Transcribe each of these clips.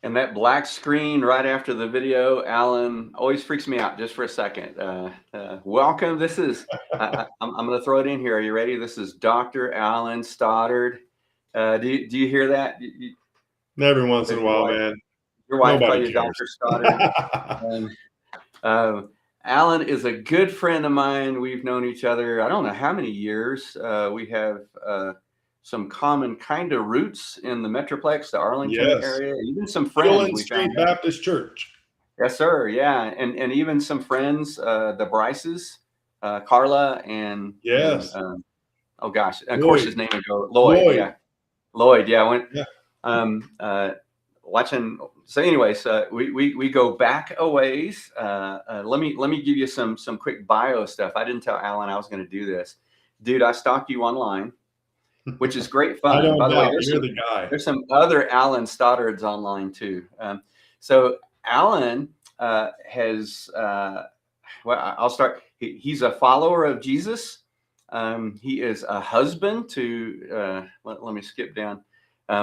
And that black screen right after the video, Alan, always freaks me out just for a second. Welcome. This is, I'm going to throw it in here. Are you ready? This is Dr. Alan Stoddard. Do you hear that? Every once in a while, man. Your wife call Nobody you cares. Dr. Stoddard. Alan is a good friend of mine. We've known each other, I don't know how many years. We have some common kind of roots in the Metroplex, the Arlington area, even some friends we Street found. Baptist Church. Yes, sir. Yeah. And even some friends, the Bryces, Carla and, Yes. oh gosh, of Lloyd. course his name would go Lloyd. Yeah. Lloyd. Yeah. Watching. So anyways, we go back a ways. Let me give you some quick bio stuff. I didn't tell Alan I was going to do this. Dude, I stalked you online, which is great fun. I don't By the way, you're the guy. There's some other Alan Stoddards online too. So Alan has, well, I'll start. He's a follower of Jesus. He is a husband to, let me skip down.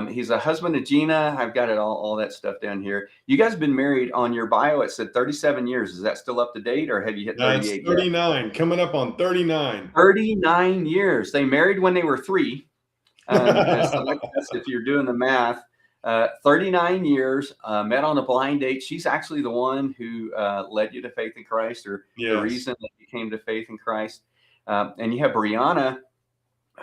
He's a husband to Gina. I've got it all that stuff down here. You guys have been married. On your bio, it said 37 years. Is that still up to date, or have you hit 38? 39, yet? Coming up on 39. 39 years. They married when they were 3. So that's if you're doing the math. 39 years, met on a blind date. She's actually the one who led you to faith in Christ, or the reason that you came to faith in Christ. And you have Brianna,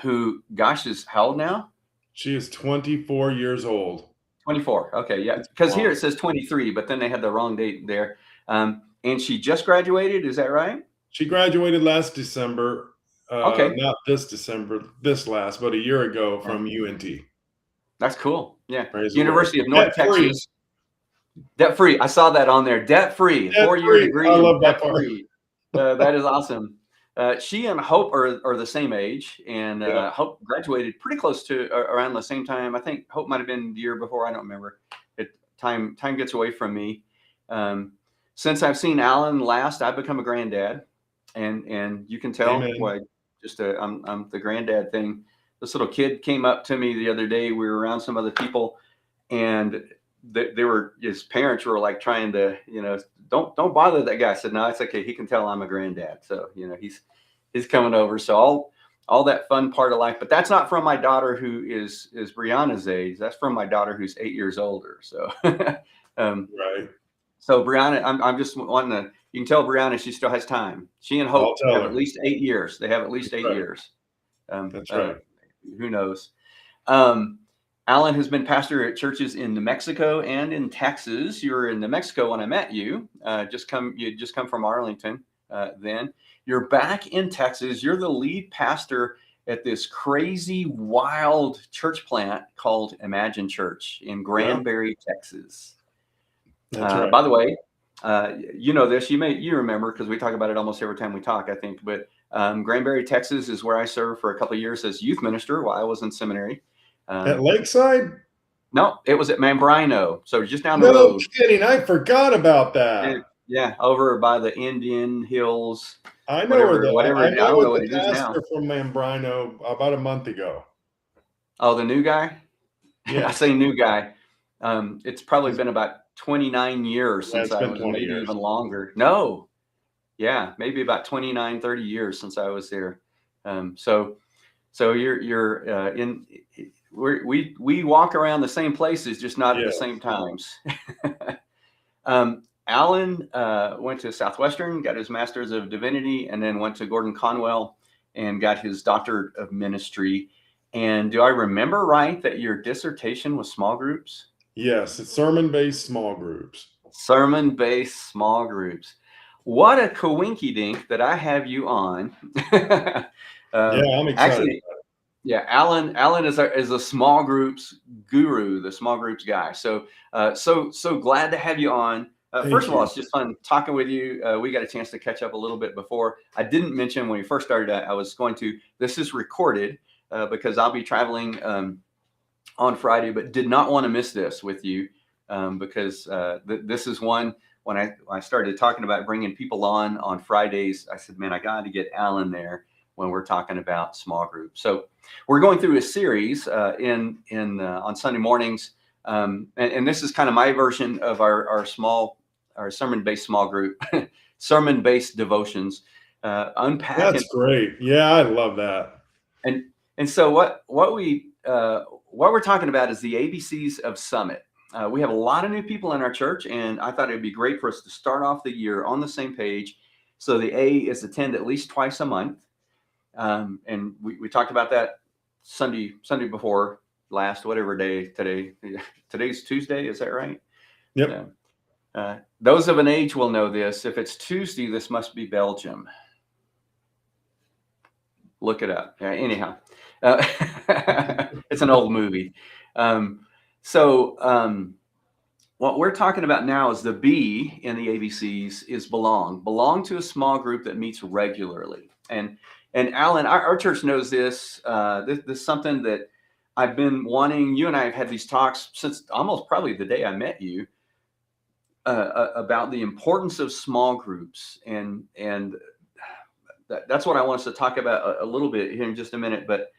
who, gosh, is how old now? She is 24 years old. 24. Okay, yeah. Because here it says 23, but then they had the wrong date there. And she just graduated. Is that right? She graduated last December. Okay. Not this December, but a year ago from UNT. That's cool. Yeah. University of North Texas. Debt free. I saw that on there. Debt free. 4-year degree. I love that part. That is awesome. She and Hope are the same age, and Hope graduated pretty close to around the same time. I think Hope might have been the year before. I don't remember. Time gets away from me. Since I've seen Alan last, I've become a granddad, and you can tell why. I'm the granddad thing. This little kid came up to me the other day. We were around some other people, and his parents were like trying to, don't bother that guy. I said, no, it's okay. He can tell I'm a granddad. So, he's coming over. So all that fun part of life, but that's not from my daughter, who is Brianna's age. That's from my daughter, who's 8 years older. So, right. So Brianna, I'm just wanting to, you can tell Brianna, she still has time. She and Hope have at least 8 years. They have at least 8 years. That's right. Who knows? Alan has been pastor at churches in New Mexico and in Texas. You were in New Mexico when I met you. You just come from Arlington. Then you're back in Texas. You're the lead pastor at this crazy, wild church plant called Imagine Church in Granbury, Texas. That's right. By the way, you know this. You remember, because we talk about it almost every time we talk, I think. But Granbury, Texas, is where I served for a couple of years as youth minister while I was in seminary. At Lakeside? No, it was at Mambrino. So just down the road. No kidding. I forgot about that. Yeah, over by the Indian Hills. I know whatever. I don't know what it is now. From Mambrino about a month ago. Oh, the new guy? Yeah. I say new guy. It's probably been about 29 years since I was, maybe even longer. No. Yeah, maybe about 29, 30 years since I was there. So you're in. We walk around the same places, just not at the same times. Alan went to Southwestern, got his Master's of Divinity, and then went to Gordon Conwell and got his Doctorate of Ministry. And do I remember right that your dissertation was small groups? Yes, it's sermon-based small groups. Sermon-based small groups. What a coinky-dink that I have you on. I'm excited. Actually, yeah, Alan is a small groups guru, the small groups guy. So glad to have you on. First of all, it's just fun talking with you. We got a chance to catch up a little bit before. I didn't mention when we first started, I was going to, this is recorded because I'll be traveling on Friday, but did not want to miss this with you because this is one, when I started talking about bringing people on Fridays, I said, man, I got to get Alan there when we're talking about small groups. So we're going through a series on Sunday mornings And this is kind of my version of our sermon-based small group, sermon-based devotions, unpacking. That's great. Yeah, I love that. And so what we're talking about is the ABCs of Summit. We have a lot of new people in our church, and I thought it'd be great for us to start off the year on the same page. So the A is attend at least twice a month. And we talked about that Sunday before last, whatever day today. Today's Tuesday, is that right? Yep. Those of an age will know this. If it's Tuesday, this must be Belgium. Look it up. Anyhow, it's an old movie. What we're talking about now is the B in the ABCs is belong. Belong to a small group that meets regularly. And Alan, our church knows this. This is something that I've been wanting. You and I have had these talks since almost probably the day I met you about the importance of small groups, and that's what I want us to talk about a little bit here in just a minute. But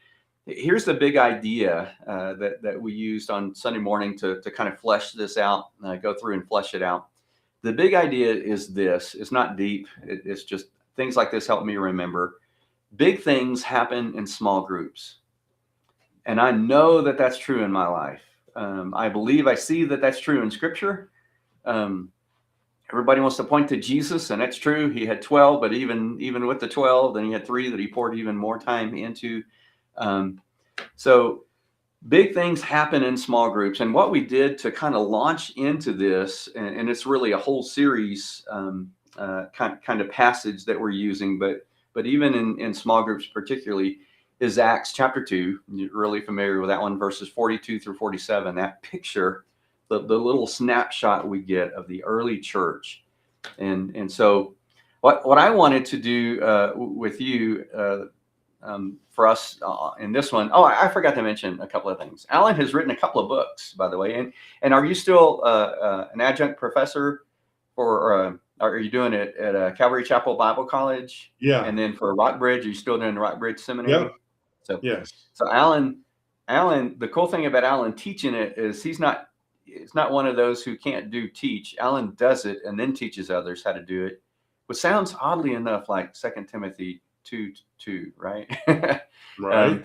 here's the big idea that we used on Sunday morning to kind of flesh this out, go through and flesh it out. The big idea is this. It's not deep. It's just things like this help me remember. Big things happen in small groups. And I know that that's true in my life. I see that that's true in Scripture. Everybody wants to point to Jesus, and that's true. He had 12, but even with the 12, then he had 3 that he poured even more time into. So big things happen in small groups. And what we did to kind of launch into this, and it's really a whole series kind of passage that we're using, but even in small groups particularly, is Acts chapter 2. You're really familiar with that one, verses 42 through 47. That picture, the little snapshot we get of the early church. And so what I wanted to do with you for us in this one, I forgot to mention a couple of things. Alan has written a couple of books, by the way. And are you still an adjunct professor, or are you doing it at Calvary Chapel Bible College? Yeah. And then for Rockbridge, are you still doing the Rockbridge Seminary? Yep. So yes. So Alan, the cool thing about Alan teaching it is it's not one of those who can't teach. Alan does it and then teaches others how to do it, which sounds oddly enough like 2 Timothy 2:2, right? Right.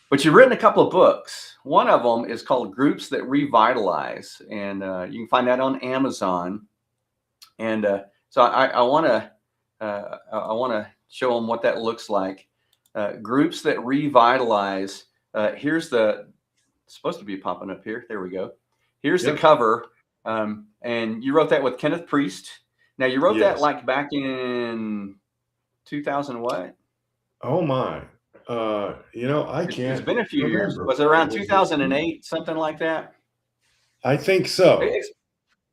But you've written a couple of books. One of them is called Groups That Revitalize, and you can find that on Amazon. And so I want to show them what that looks like. Groups That Revitalize. Here's it's supposed to be popping up here. There we go. Here's the cover. And you wrote that with Kenneth Priest. Now you wrote that like back in 2000 what? Oh my. I can't. It's been a few years. Was it around 2008, something like that? I think so.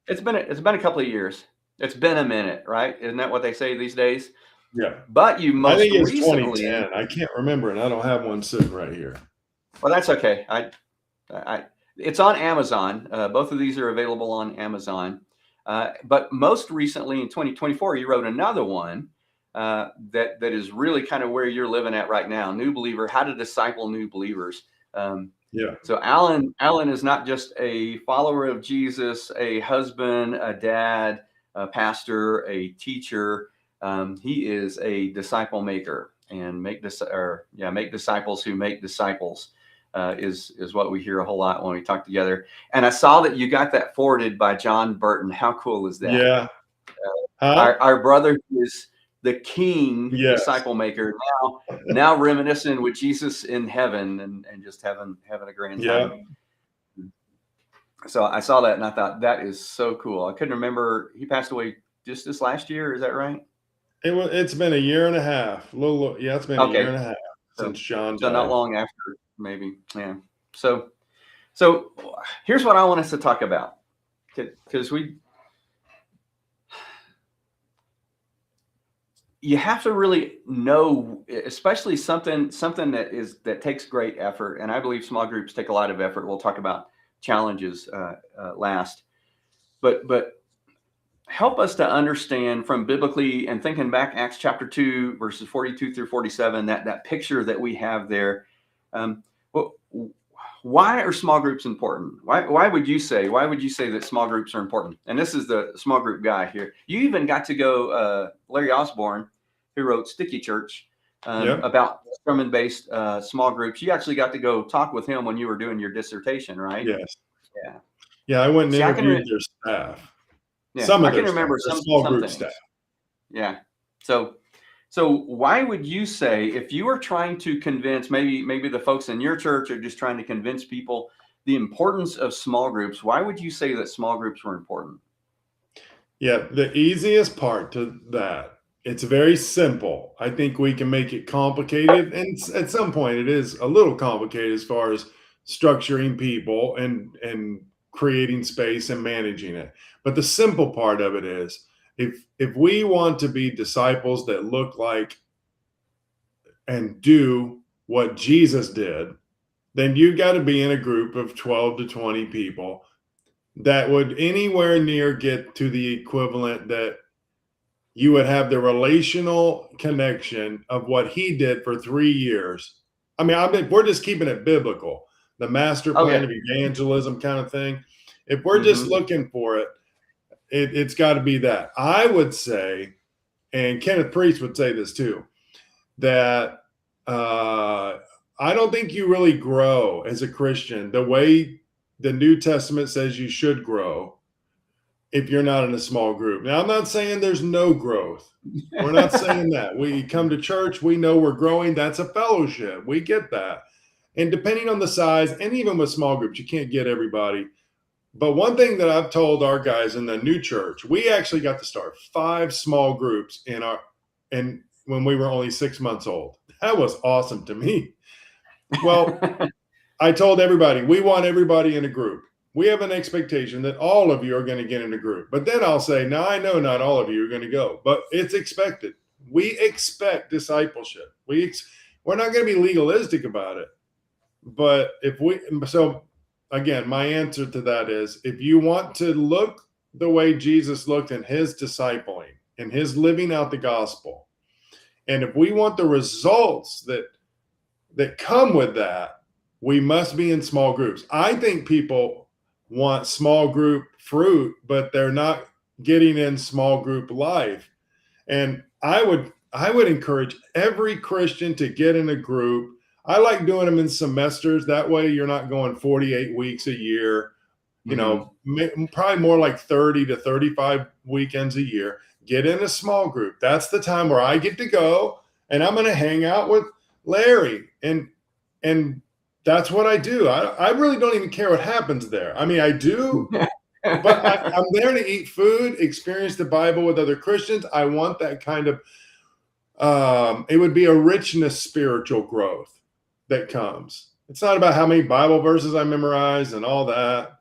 It's been a couple of years. It's been a minute, right? Isn't that what they say these days? Yeah. But you most I think it's recently, 2010. I can't remember, and I don't have one sitting right here. Well, that's okay. It's on Amazon. Both of these are available on Amazon. But most recently in 2024, you wrote another one that is really kind of where you're living at right now. New Believer, How to Disciple New Believers. So Alan is not just a follower of Jesus, a husband, a dad, a pastor, a teacher. He is a disciple maker, and make disciples who make disciples is what we hear a whole lot when we talk together. And I saw that you got that forwarded by John Burton. How cool is that? Yeah. Our brother is the king disciple maker, now reminiscing with Jesus in heaven and just having a grand time. So I saw that and I thought, that is so cool. I couldn't remember. He passed away just this last year. Is that right? It's been a year and a half. It's been a year and a half since John died. So not long after, maybe. Yeah. So here's what I want us to talk about, because you have to really know, especially something that takes great effort. And I believe small groups take a lot of effort. We'll talk about challenges last, but help us to understand from biblically and thinking back Acts chapter 2, verses 42 through 47, that picture that we have there. why are small groups important? Why would you say that small groups are important? And this is the small group guy here. You even got to go, Larry Osborne, who wrote Sticky Church, about sermon-based small groups. You actually got to go talk with him when you were doing your dissertation, right? Yes. Yeah. Yeah, I went and interviewed their staff. Yeah, Some of I can remember staff, some small group things. staff. Yeah. So why would you say, if you were trying to convince, maybe the folks in your church are just trying to convince people the importance of small groups, why would you say that small groups were important? Yeah, the easiest part to that, it's very simple. I think we can make it complicated, and at some point it is a little complicated as far as structuring people and creating space and managing it. But the simple part of it is, if we want to be disciples that look like and do what Jesus did, then you got to be in a group of 12 to 20 people that would anywhere near get to the equivalent that you would have the relational connection of what he did for 3 years. I mean, we're just keeping it biblical, the master plan of evangelism kind of thing. If we're just looking for it, it's got to be that. I would say, and Kenneth Priest would say this too, that I don't think you really grow as a Christian the way the New Testament says you should grow if you're not in a small group. Now, I'm not saying there's no growth. We're not saying that. We come to church, we know we're growing. That's a fellowship. We get that. And depending on the size, and even with small groups, you can't get everybody. But one thing that I've told our guys in the new church, we actually got to start 5 small groups and when we were only 6 months old. That was awesome to me. Well, I told everybody, we want everybody in a group. We have an expectation that all of you are going to get in a group. But then I'll say, now I know not all of you are going to go, but it's expected. We expect discipleship. We're not going to be legalistic about it. But so again, my answer to that is, if you want to look the way Jesus looked in his discipling, in his living out the gospel, and if we want the results that come with that, we must be in small groups. I think people want small group fruit, but they're not getting in small group life. And I would encourage every Christian to get in a group. I like doing them in semesters. That way you're not going 48 weeks a year, probably more like 30 to 35 weekends a year. Get in a small group. That's the time where I get to go and I'm going to hang out with Larry. And that's what I do. I really don't even care what happens there. I mean, I do, but I'm there to eat food, experience the Bible with other Christians. I want that kind of, it would be a richness, spiritual growth that comes. It's not about how many Bible verses I memorize and all that.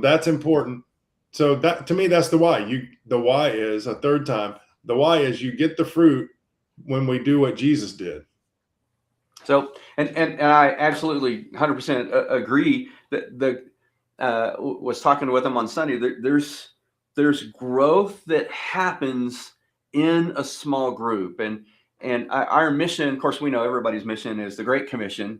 That's important. So that, to me, that's the why. The why is, a third time, the why is you get the fruit when we do what Jesus did. So, and I absolutely 100% agree that was talking with them on Sunday. There's growth that happens in a small group, and our mission, of course, we know everybody's mission is the Great Commission,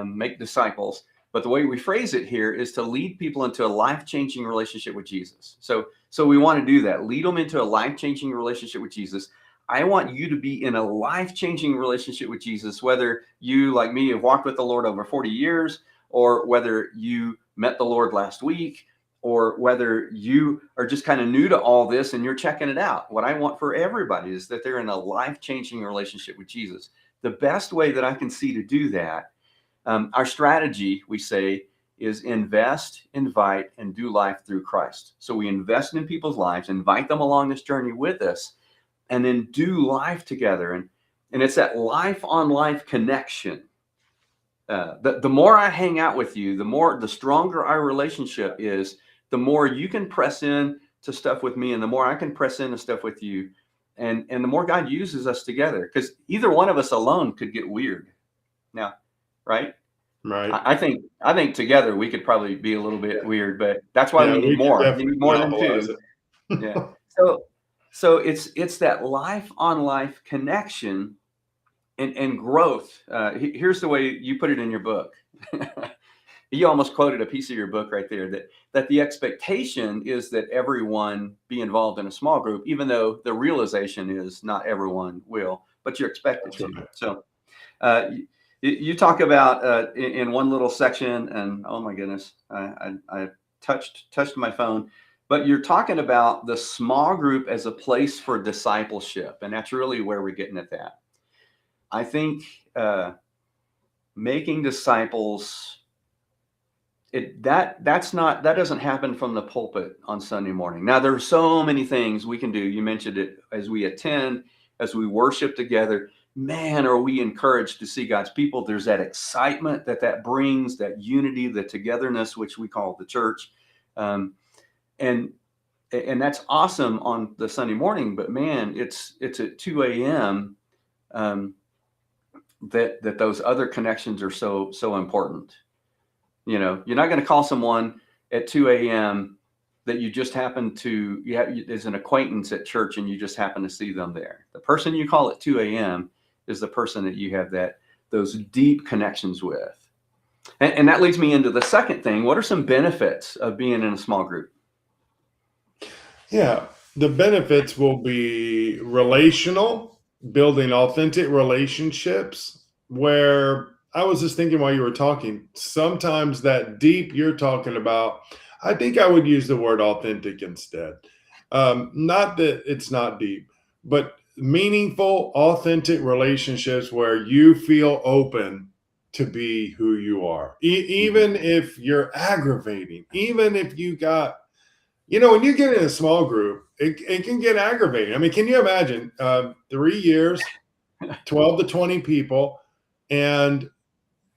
make disciples. But the way we phrase it here is to lead people into a life-changing relationship with Jesus. So we want to do that, lead them into a life-changing relationship with Jesus. I want you to be in a life-changing relationship with Jesus, whether you, like me, have walked with the Lord over 40 years, or whether you met the Lord last week, or whether you are just kind of new to all this and you're checking it out. What I want for everybody is that they're in a life-changing relationship with Jesus. The best way that I can see to do that, our strategy, we say, is invest, invite, and do life through Christ. So we invest in people's lives, invite them along this journey with us, and then do life together. And it's that life on life connection. The more I hang out with you, the stronger our relationship is, the more you can press in to stuff with me, and the more I can press into stuff with you. And the more God uses us together, because either one of us alone could get weird. Now, right? Right. I think together we could probably be a little bit weird, but that's why we need more. We need more than 2. Yeah. So it's that life on life connection and growth. Here's the way you put it in your book. You almost quoted a piece of your book right there, that the expectation is that everyone be involved in a small group, even though the realization is not everyone will, but you're expected That's to. right. So you talk about in one little section, and oh my goodness, I touched my phone, but you're talking about the small group as a place for discipleship, and that's really where we're getting at that. I think making disciples, that doesn't happen from the pulpit on Sunday morning. Now there are so many things we can do. You mentioned it, as we attend, as we worship together. Man, are we encouraged to see God's people. There's that excitement that brings, that unity, the togetherness, which we call the church, and that's awesome on the Sunday morning. But man, it's at 2 a.m. That those other connections are so important. You're not going to call someone at 2 a.m. that you just happen to, is an acquaintance at church and you just happen to see them there. The person you call at 2 a.m. is the person that you have those deep connections with. And that leads me into the second thing. What are some benefits of being in a small group? Yeah, the benefits will be relational, building authentic relationships. Where I was just thinking while you were talking, sometimes that deep you're talking about, I think I would use the word authentic instead. Not that it's not deep, but meaningful, authentic relationships where you feel open to be who you are. Even if you're aggravating, even if you got, when you get in a small group, it can get aggravating. I mean, can you imagine 3 years, 12 to 20 people, and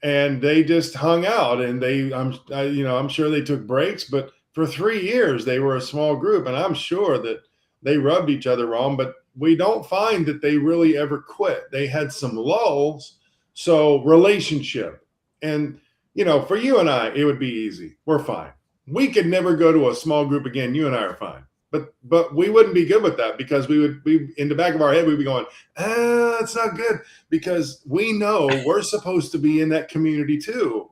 they just hung out, and I'm sure they took breaks, but for 3 years they were a small group, and I'm sure that they rubbed each other wrong, but we don't find that they really ever quit. They had some lulls. So relationship, and for you and I, it would be easy. We're fine. We could never go to a small group again. You and I are fine. But we wouldn't be good with that, because we in the back of our head, we'd be going, it's not good, because we know we're supposed to be in that community too.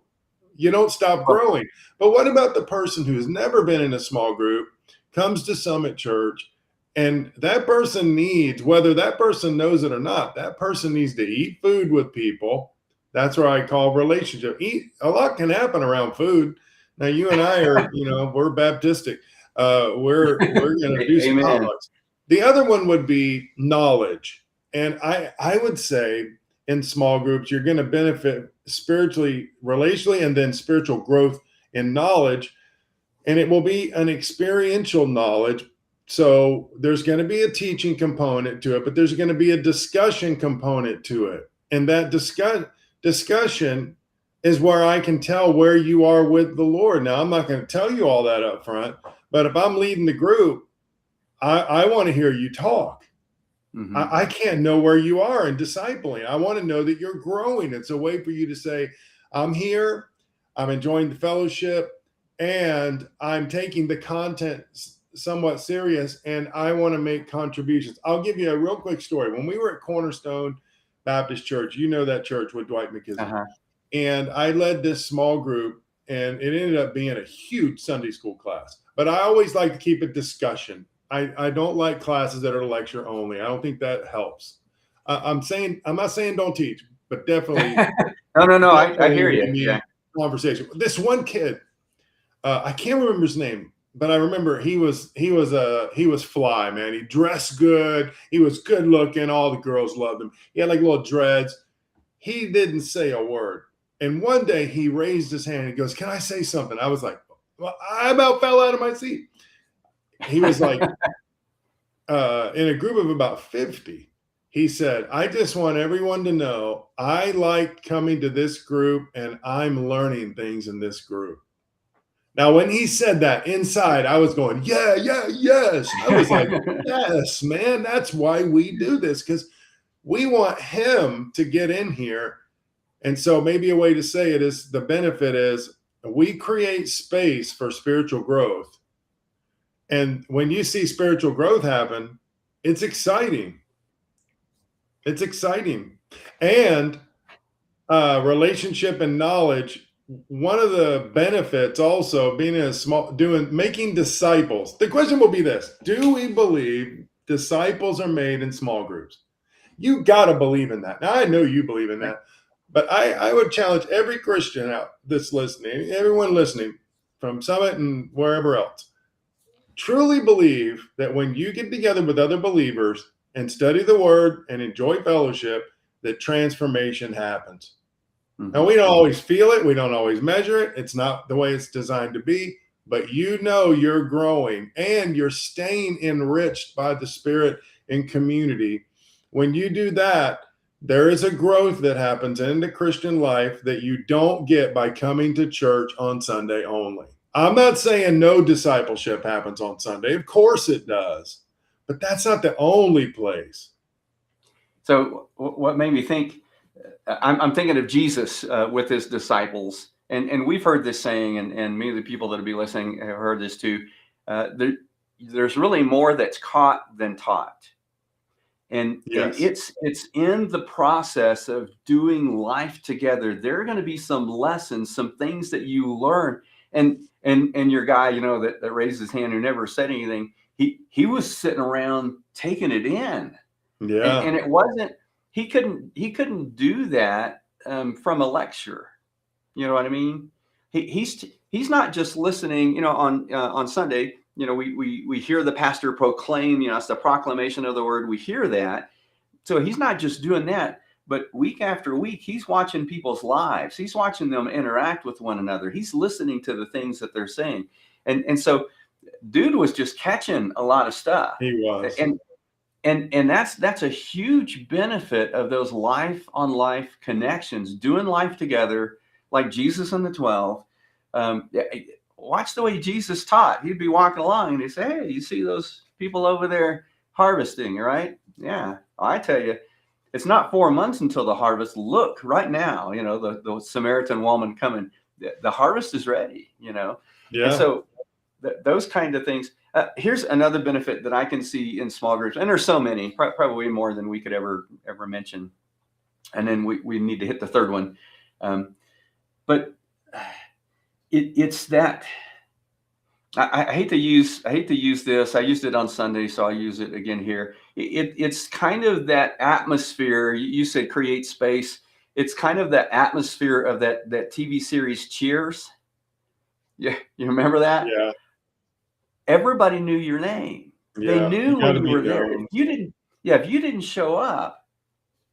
You don't stop growing. But what about the person who's never been in a small group, comes to Summit Church, and that person needs, whether that person knows it or not, that person needs to eat food with people. That's what I call relationship. A lot can happen around food. Now, you and I are, we're Baptistic. We're going to do some Amen. potlucks. The other one would be knowledge. And I would say in small groups, you're going to benefit spiritually, relationally, and then spiritual growth in knowledge. And it will be an experiential knowledge. So there's going to be a teaching component to it, but there's going to be a discussion component to it. And that discussion is where I can tell where you are with the Lord. Now, I'm not going to tell you all that up front, but if I'm leading the group, I want to hear you talk. Mm-hmm. I can't know where you are in discipling. I want to know that you're growing. It's a way for you to say, I'm here, I'm enjoying the fellowship, and I'm taking the content somewhat serious, and I want to make contributions. I'll give you a real quick story. When we were at Cornerstone Baptist Church, that church with Dwight McKissick, and I led this small group, and it ended up being a huge Sunday school class. But I always like to keep it discussion. I don't like classes that are lecture only. I don't think that helps. I'm not saying don't teach, but definitely. No. I hear you. Yeah. Conversation. This one kid, I can't remember his name, but I remember he was fly, man. He dressed good. He was good looking. All the girls loved him. He had like little dreads. He didn't say a word. And one day he raised his hand and he goes, "Can I say something?" I was like, well, I about fell out of my seat. He was like, in a group of about 50, he said, "I just want everyone to know I like coming to this group, and I'm learning things in this group." Now, when he said that, inside, I was going, yeah, yes. I was like, yes, man, that's why we do this, because we want him to get in here. And so maybe a way to say it is, the benefit is we create space for spiritual growth. And when you see spiritual growth happen, it's exciting. It's exciting. And relationship and knowledge one of the benefits also being in a making disciples. The question will be this: do we believe disciples are made in small groups? You got to believe in that. Now, I know you believe in that, but I would challenge every Christian out that's listening, everyone listening from Summit and wherever else, truly believe that when you get together with other believers and study the word and enjoy fellowship, that transformation happens. Now, we don't always feel it. We don't always measure it. It's not the way it's designed to be, but you know you're growing and you're staying enriched by the Spirit in community. When you do that, there is a growth that happens in the Christian life that you don't get by coming to church on Sunday only. I'm not saying no discipleship happens on Sunday. Of course it does, but that's not the only place. So what made me think, I'm thinking of Jesus with his disciples, and we've heard this saying, and many of the people that will be listening have heard this too. There's really more that's caught than taught. And, Yes. and it's in the process of doing life together. There are going to be some lessons, some things that you learn. And your guy, that raised his hand who never said anything, he was sitting around taking it in. Yeah. And it wasn't, he couldn't do that from a lecture. You know what I mean? He's not just listening, on Sunday. We hear the pastor proclaim, it's the proclamation of the word. We hear that. So he's not just doing that, but week after week, he's watching people's lives. He's watching them interact with one another. He's listening to the things that they're saying. And so dude was just catching a lot of stuff. He was. And that's a huge benefit of those life on life connections, doing life together, like Jesus and the 12. Watch the way Jesus taught. He'd be walking along and he'd say, "Hey, you see those people over there harvesting, right? Yeah, I tell you, it's not 4 months until the harvest. Look right now, the Samaritan woman coming. The harvest is ready, Yeah. And so those kind of things. Here's another benefit that I can see in small groups, and there's so many, probably more than we could ever mention. And then we need to hit the third one. But it's that I hate to use this. I used it on Sunday, so I'll use it again here. It's kind of that atmosphere. You said create space. It's kind of that atmosphere of that TV series Cheers. Yeah, you remember that? Yeah. Everybody knew your name. Yeah. They knew when you were there. known. If you didn't show up,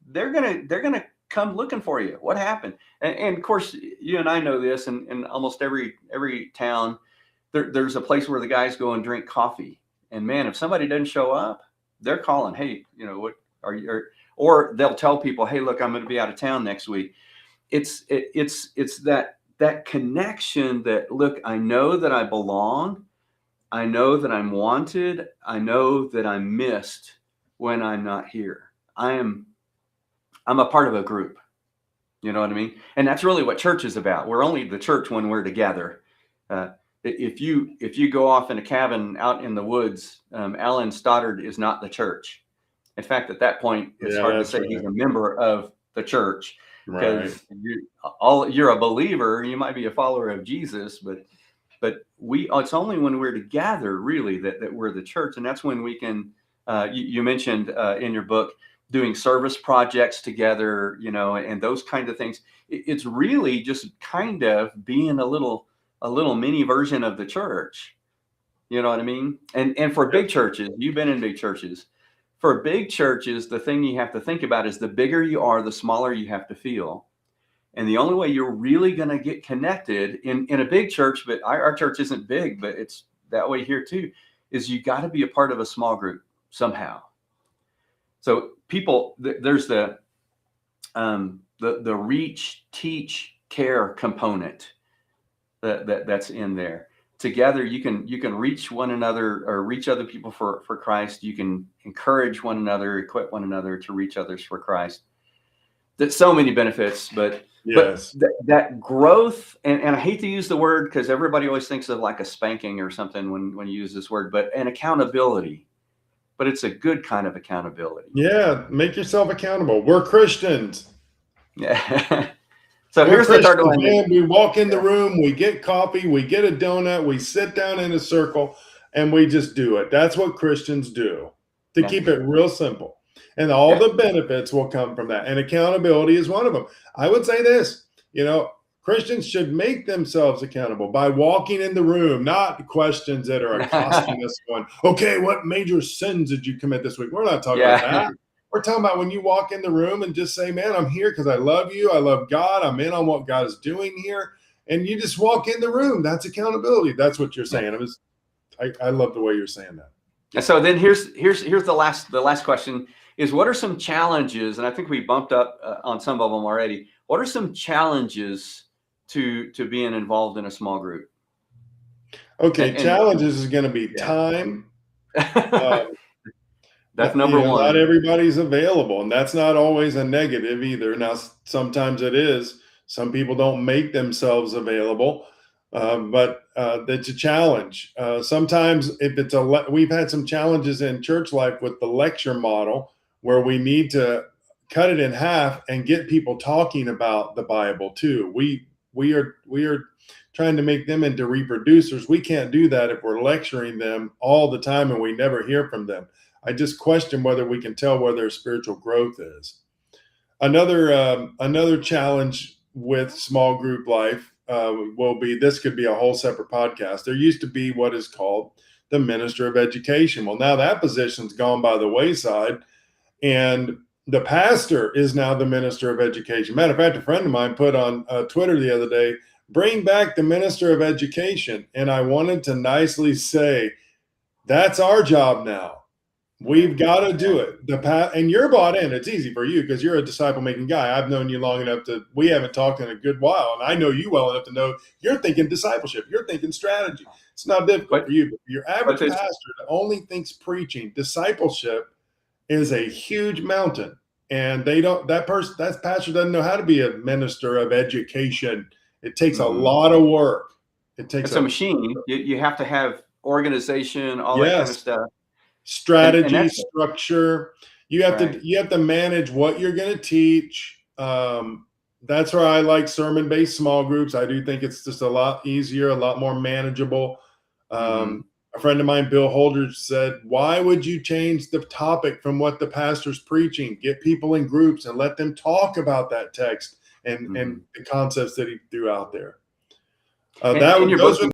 they're gonna come looking for you. What happened? And of course, you and I know this. In almost every town, there's a place where the guys go and drink coffee. And man, if somebody doesn't show up, they're calling. Hey, what are you? Or they'll tell people, hey, look, I'm going to be out of town next week. It's that connection that, look, I know that I belong. I know that I'm wanted. I know that I'm missed when I'm not here. I'm a part of a group. You know what I mean? And that's really what church is about. We're only the church when we're together. If you go off in a cabin out in the woods, Alan Stoddard is not the church. In fact, at that point, it's hard to say he's a member of the church, because you're a believer. You might be a follower of Jesus, but it's only when we're together really that we're the church. And that's when we can, you mentioned in your book, doing service projects together, and those kind of things. It's really just kind of being a little mini version of the church. You know what I mean? And for big churches, you've been in big churches. For big churches, the thing you have to think about is the bigger you are, the smaller you have to feel. And the only way you're really going to get connected in a big church, but our church isn't big, but it's that way here too, is you got to be a part of a small group somehow. So people, there's the reach, teach, care component that's in there. Together, you can reach one another or reach other people for Christ. You can encourage one another, equip one another to reach others for Christ. That's so many benefits, but yes, that growth, and I hate to use the word because everybody always thinks of like a spanking or something when you use this word, but an accountability. But it's a good kind of accountability. Yeah, make yourself accountable. We're Christians. Yeah. So We're here's the third Christians, one. man. We walk in the room, we get coffee, we get a donut, we sit down in a circle, and we just do it. That's what Christians do, to Yeah. keep it real simple. And all the benefits will come from that. And accountability is one of them. I would say this, Christians should make themselves accountable by walking in the room, not questions that are accosting us going, okay, what major sins did you commit this week? We're not talking about that. We're talking about when you walk in the room and just say, man, I'm here because I love you. I love God. I'm in on what God is doing here. And you just walk in the room. That's accountability. That's what you're saying. I love the way you're saying that. And so then here's the last question is, what are some challenges? And I think we bumped up on some of them already. What are some challenges to being involved in a small group? Okay, challenges is going to be time. That's number one. Not everybody's available, and that's not always a negative either. Now, sometimes it is. Some people don't make themselves available, but it's a challenge. Sometimes if it's we've had some challenges in church life with the lecture model where we need to cut it in half and get people talking about the Bible too. We are trying to make them into reproducers. We can't do that if we're lecturing them all the time and we never hear from them. I just question whether we can tell where their spiritual growth is. Another challenge with small group life will be, this could be a whole separate podcast. There used to be what is called the minister of education. Well, now that position's gone by the wayside, and the pastor is now the minister of education. Matter of fact, a friend of mine put on Twitter the other day, bring back the minister of education. And I wanted to nicely say, that's our job now. We've got to do it. And you're bought in. It's easy for you because you're a disciple-making guy. I've known you long enough we haven't talked in a good while, and I know you well enough to know you're thinking discipleship. You're thinking strategy. It's not difficult for you. But your average pastor that only thinks preaching, discipleship is a huge mountain, and that pastor doesn't know how to be a minister of education. It takes a lot of work. It's a machine. You have to have organization, all that kind of stuff. Strategy, structure. You have to manage what you're going to teach. That's why I like sermon-based small groups. I do think it's just a lot easier, a lot more manageable. A friend of mine, Bill Holder, said, why would you change the topic from what the pastor's preaching? Get people in groups and let them talk about that text and the concepts that he threw out there. Those